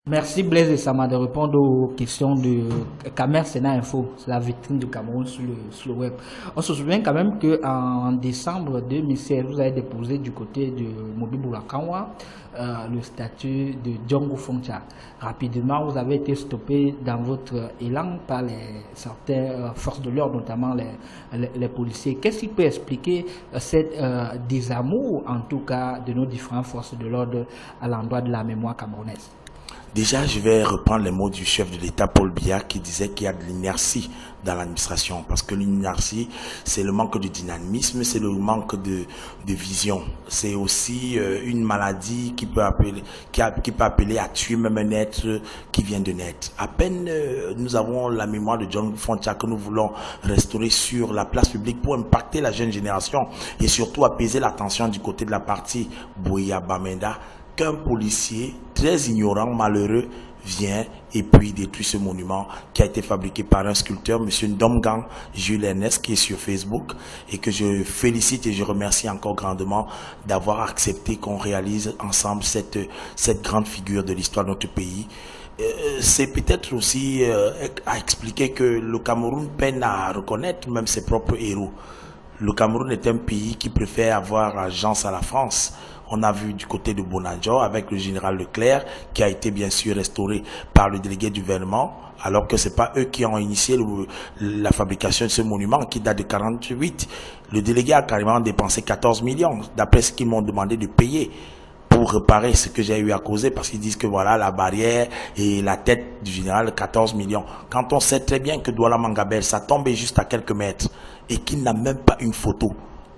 Merci Blaise et Sama de répondre aux questions de Camer Sénat Info, c'est la vitrine du Cameroun sur le web. On se souvient quand même qu'en décembre 2016, vous avez déposé du côté de Mobi Boulakanwa le statut de Djongo Foncha. Rapidement, vous avez été stoppé dans votre élan par certaines forces de l'ordre, notamment les policiers. Qu'est-ce qui peut expliquer cette désamour, en tout cas, de nos différentes forces de l'ordre à l'endroit de la mémoire camerounaise? Déjà, je vais reprendre les mots du chef de l'État, Paul Biya, qui disait qu'il y a de l'inertie dans l'administration. Parce que l'inertie, c'est le manque de dynamisme, c'est le manque de vision. C'est aussi une maladie qui peut appeler à tuer même un être qui vient de naître. À peine nous avons la mémoire de Djongo Foncha que nous voulons restaurer sur la place publique pour impacter la jeune génération et surtout apaiser la tension du côté de la partie Buea Bamenda, qu'un policier très ignorant, malheureux, vient et puis détruit ce monument qui a été fabriqué par un sculpteur, M. Ndomgang Jules Ernest, qui est sur Facebook et que je félicite et je remercie encore grandement d'avoir accepté qu'on réalise ensemble cette grande figure de l'histoire de notre pays. C'est peut-être aussi à expliquer que le Cameroun peine à reconnaître même ses propres héros. Le Cameroun est un pays qui préfère avoir agence à la France. On a vu du côté de Bonadjo avec le général Leclerc qui a été bien sûr restauré par le délégué du gouvernement, alors que c'est pas eux qui ont initié la fabrication de ce monument qui date de 48. Le délégué a carrément dépensé 14 millions, d'après ce qu'ils m'ont demandé de payer pour réparer ce que j'ai eu à causer, parce qu'ils disent que voilà la barrière et la tête du général 14 millions. Quand on sait très bien que Douala Mangabel, ça tombe juste à quelques mètres et qu'il n'a même pas une photo.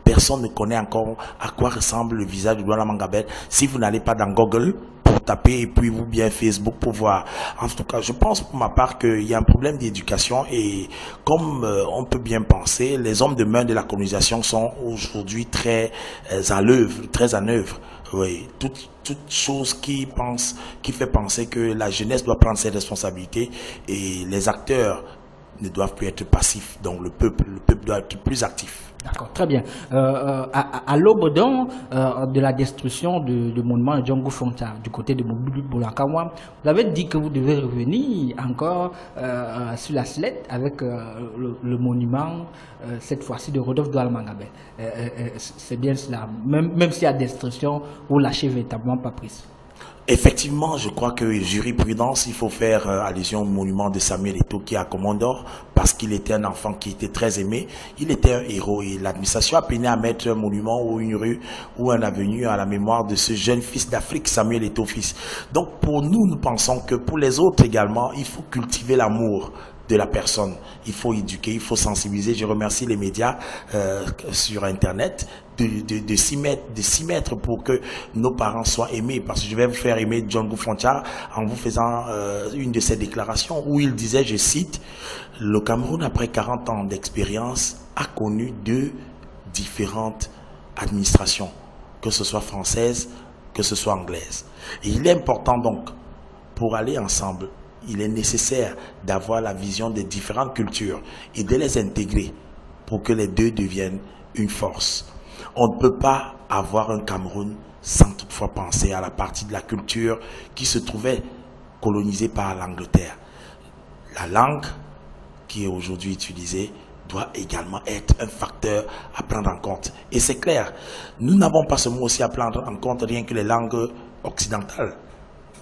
Personne ne connaît encore à quoi ressemble le visage de Douala Mangabel. Si vous n'allez pas dans Google pour taper et puis vous bien Facebook pour voir. En tout cas, je pense pour ma part qu'il y a un problème d'éducation et comme on peut bien penser, les hommes de main de la colonisation sont aujourd'hui très à l'œuvre, très en œuvre. Oui, toute chose qui fait penser que la jeunesse doit prendre ses responsabilités et les acteurs ne doivent plus être passifs. Donc le peuple doit être plus actif. D'accord, très bien. À l'aube de la destruction du monument de Djongo Foncha du côté de Mobutu Boulakanwa, vous avez dit que vous devez revenir encore sur la sellette avec le monument, cette fois-ci de Rodolphe Douala Mangabel. C'est bien cela, même si la destruction, vous lâchez véritablement pas prise. Effectivement, je crois que jurisprudence, il faut faire allusion au monument de Samuel Eto'o qui est à Komondor parce qu'il était un enfant qui était très aimé. Il était un héros et l'administration a peiné à mettre un monument ou une rue ou un avenue à la mémoire de ce jeune fils d'Afrique, Samuel Eto'o fils. Donc pour nous, nous pensons que pour les autres également, il faut cultiver l'amour de la personne. Il faut éduquer, il faut sensibiliser. Je remercie les médias sur Internet de s'y mettre pour que nos parents soient aimés. Parce que je vais vous faire aimer Djongo Foncha en vous faisant une de ses déclarations où il disait, je cite, « Le Cameroun, après 40 ans d'expérience, a connu 2 différentes administrations, que ce soit française, que ce soit anglaise. » Et il est important donc, pour aller ensemble, il est nécessaire d'avoir la vision des différentes cultures et de les intégrer pour que les deux deviennent une force. On ne peut pas avoir un Cameroun sans toutefois penser à la partie de la culture qui se trouvait colonisée par l'Angleterre. La langue qui est aujourd'hui utilisée doit également être un facteur à prendre en compte. Et c'est clair, nous n'avons pas seulement aussi à prendre en compte rien que les langues occidentales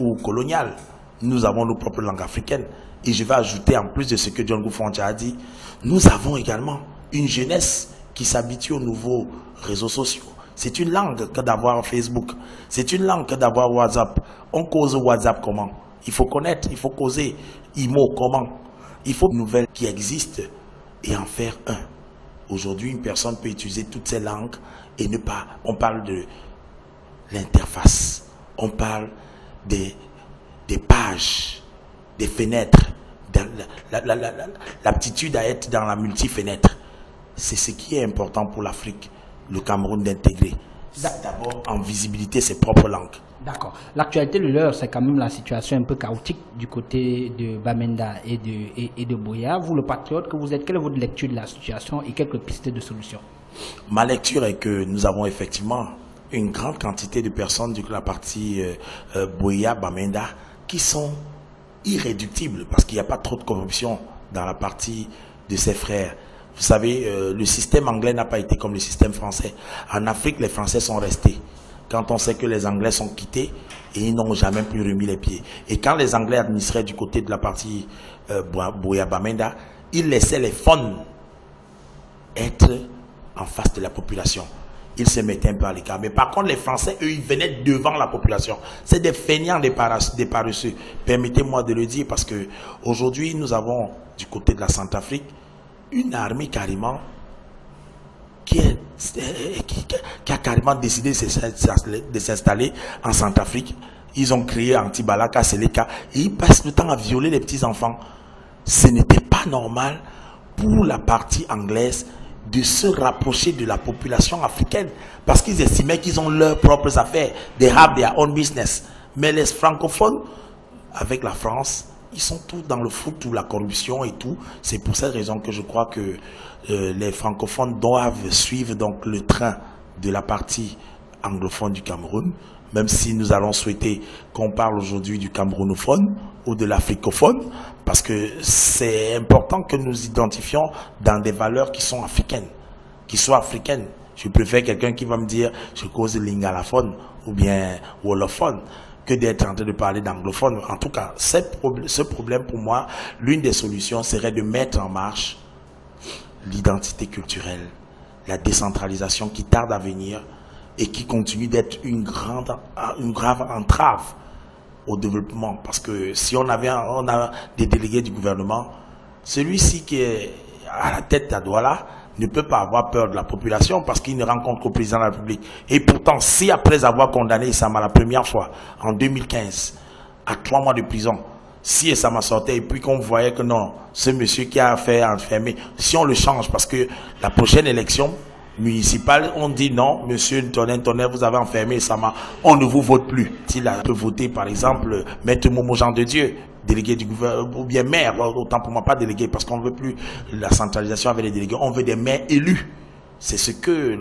ou coloniales. Nous avons nos propres langues africaines. Et je vais ajouter, en plus de ce que Djongo Foncha a dit, nous avons également une jeunesse qui s'habitue aux nouveaux réseaux sociaux. C'est une langue que d'avoir Facebook. C'est une langue que d'avoir WhatsApp. On cause WhatsApp comment? Il faut connaître, il faut causer. IMO comment? Il faut une nouvelle qui existe et en faire un. Aujourd'hui, une personne peut utiliser toutes ces langues et ne pas... On parle de l'interface. On parle des pages, des fenêtres, l'aptitude à être dans la multi-fenêtre. C'est ce qui est important pour l'Afrique, le Cameroun d'intégrer. D'abord en visibilité ses propres langues. D'accord. L'actualité de l'heure, c'est quand même la situation un peu chaotique du côté de Bamenda et de Buea. Vous, le patriote que vous êtes, quelle est votre lecture de la situation et quelques pistes de solutions? Ma lecture est que nous avons effectivement une grande quantité de personnes de la partie Buea, Bamenda, qui sont irréductibles parce qu'il n'y a pas trop de corruption dans la partie de ses frères. Vous savez, le système anglais n'a pas été comme le système français. En Afrique, les Français sont restés. Quand on sait que les Anglais sont quittés et ils n'ont jamais plus remis les pieds. Et quand les Anglais administraient du côté de la partie Buea Bamenda, ils laissaient les fonds être en face de la population. Ils se mettaient un peu à l'écart. Mais par contre, les Français, eux, ils venaient devant la population. C'est des feignants, des paresseux. Permettez-moi de le dire parce que aujourd'hui, nous avons du côté de la Centrafrique une armée carrément qui a carrément décidé de s'installer en Centrafrique. Ils ont créé Antibalaka, Seleka, et ils passent le temps à violer les petits-enfants. Ce n'était pas normal pour la partie anglaise de se rapprocher de la population africaine parce qu'ils estimaient qu'ils ont leurs propres affaires. They have their own business. Mais les francophones, avec la France, ils sont tous dans le foot ou la corruption et tout. C'est pour cette raison que je crois que les francophones doivent suivre donc le train de la partie anglophone du Cameroun, même si nous allons souhaiter qu'on parle aujourd'hui du camerounophone ou de l'africophone, parce que c'est important que nous identifions dans des valeurs qui sont africaines, qui soient africaines. Je préfère quelqu'un qui va me dire je cause lingalaphone ou bien wolophone que d'être en train de parler d'anglophone. En tout cas, ce problème pour moi, l'une des solutions serait de mettre en marche l'identité culturelle, la décentralisation qui tarde à venir et qui continue d'être une grave entrave au développement. Parce que si on a des délégués du gouvernement, celui-ci qui est à la tête à Douala ne peut pas avoir peur de la population parce qu'il ne rencontre qu'au président de la République. Et pourtant, si après avoir condamné Sama la première fois, en 2015, à 3 mois de prison, si Sama sortait et puis qu'on voyait que non, ce monsieur qui a fait enfermer, si on le change parce que la prochaine élection municipale, on dit non, monsieur Tonnerre, vous avez enfermé Sama, on ne vous vote plus. S'il peut voter par exemple Maître Momo Jean de Dieu, délégué du gouvernement, ou bien maire, autant pour moi pas délégué, parce qu'on ne veut plus la centralisation avec les délégués, on veut des maires élus. C'est ce que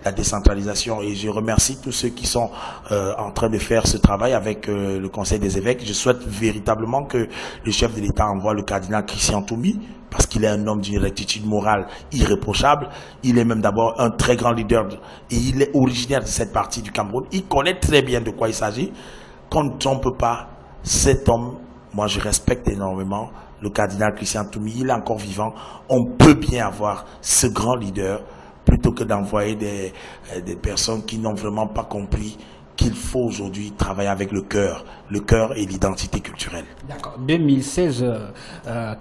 la décentralisation, et je remercie tous ceux qui sont en train de faire ce travail avec le Conseil des évêques. Je souhaite véritablement que le chef de l'État envoie le cardinal Christian Toumi, parce qu'il est un homme d'une rectitude morale irréprochable. Il est même d'abord un très grand leader, et il est originaire de cette partie du Cameroun. Il connaît très bien de quoi il s'agit. Qu'on ne trompe pas cet homme. Moi, je respecte énormément le cardinal Christian Toumi. Il est encore vivant. On peut bien avoir ce grand leader plutôt que d'envoyer des personnes qui n'ont vraiment pas compris qu'il faut aujourd'hui travailler avec le cœur et l'identité culturelle. D'accord. 2016,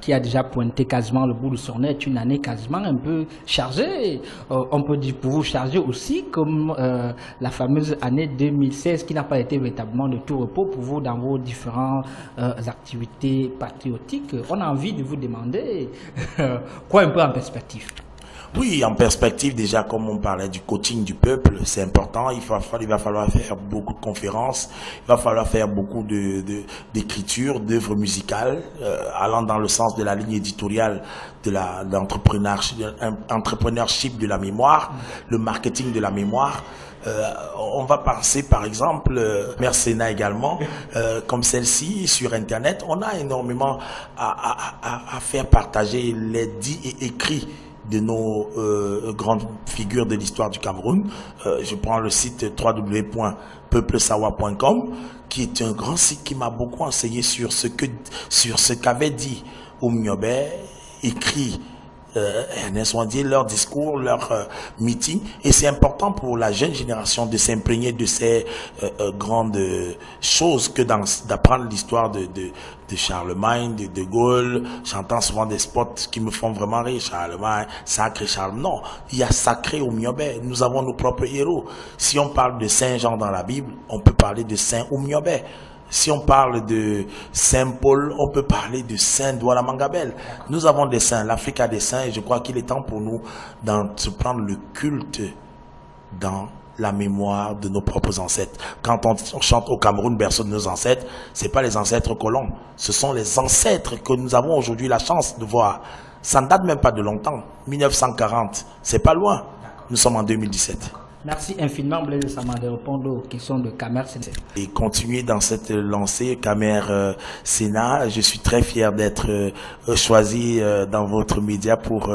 qui a déjà pointé quasiment le bout de son nez, est une année quasiment un peu chargée. On peut dire pour vous chargée aussi, comme la fameuse année 2016 qui n'a pas été véritablement de tout repos pour vous dans vos différentes activités patriotiques. On a envie de vous demander quoi un peu en perspective. Oui, en perspective, déjà, comme on parlait du coaching du peuple, c'est important. Il va falloir faire beaucoup de conférences. Il va falloir faire beaucoup d'écriture, d'œuvres musicales, allant dans le sens de la ligne éditoriale de l'entrepreneurship de la mémoire, le marketing de la mémoire. On va penser par exemple Mercena également, comme celle-ci sur Internet. On a énormément à faire partager les dits et écrits de nos grandes figures de l'histoire du Cameroun. Je prends le site www.peuplesawa.com qui est un grand site qui m'a beaucoup enseigné sur ce qu'avait dit Oumniobé, écrit Ernest Ouandié, leur discours, leur meeting. Et c'est important pour la jeune génération de s'imprégner de ces grandes choses que d'apprendre l'histoire de Charlemagne, de Gaulle. J'entends souvent des spots qui me font vraiment rire. Charlemagne, sacré Charlemagne. Non, il y a sacré Oumniobé. Nous avons nos propres héros. Si on parle de Saint Jean dans la Bible, on peut parler de Saint Oumniobé. Si on parle de Saint Paul, on peut parler de Saint Douala Mangabel. Nous avons des saints, l'Afrique a des saints, et je crois qu'il est temps pour nous de prendre le culte dans la mémoire de nos propres ancêtres. Quand on chante au Cameroun, berceau de nos ancêtres, c'est pas les ancêtres colons, ce sont les ancêtres que nous avons aujourd'hui la chance de voir. Ça ne date même pas de longtemps, 1940, c'est pas loin, nous sommes en 2017. Merci infiniment, Blaise Sama, de répondre aux questions de Kamer Sénat. Et continuer dans cette lancée, Kamer Sénat. Je suis très fier d'être choisi dans votre média pour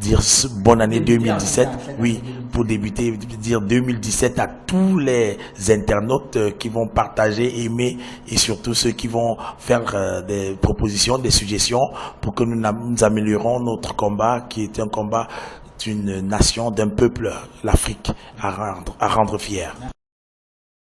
dire bonne année 2017. Oui, pour débuter, dire 2017 à tous les internautes qui vont partager, aimer et surtout ceux qui vont faire des propositions, des suggestions pour que nous améliorons notre combat qui est un combat d'une nation, d'un peuple, l'Afrique, à rendre fier.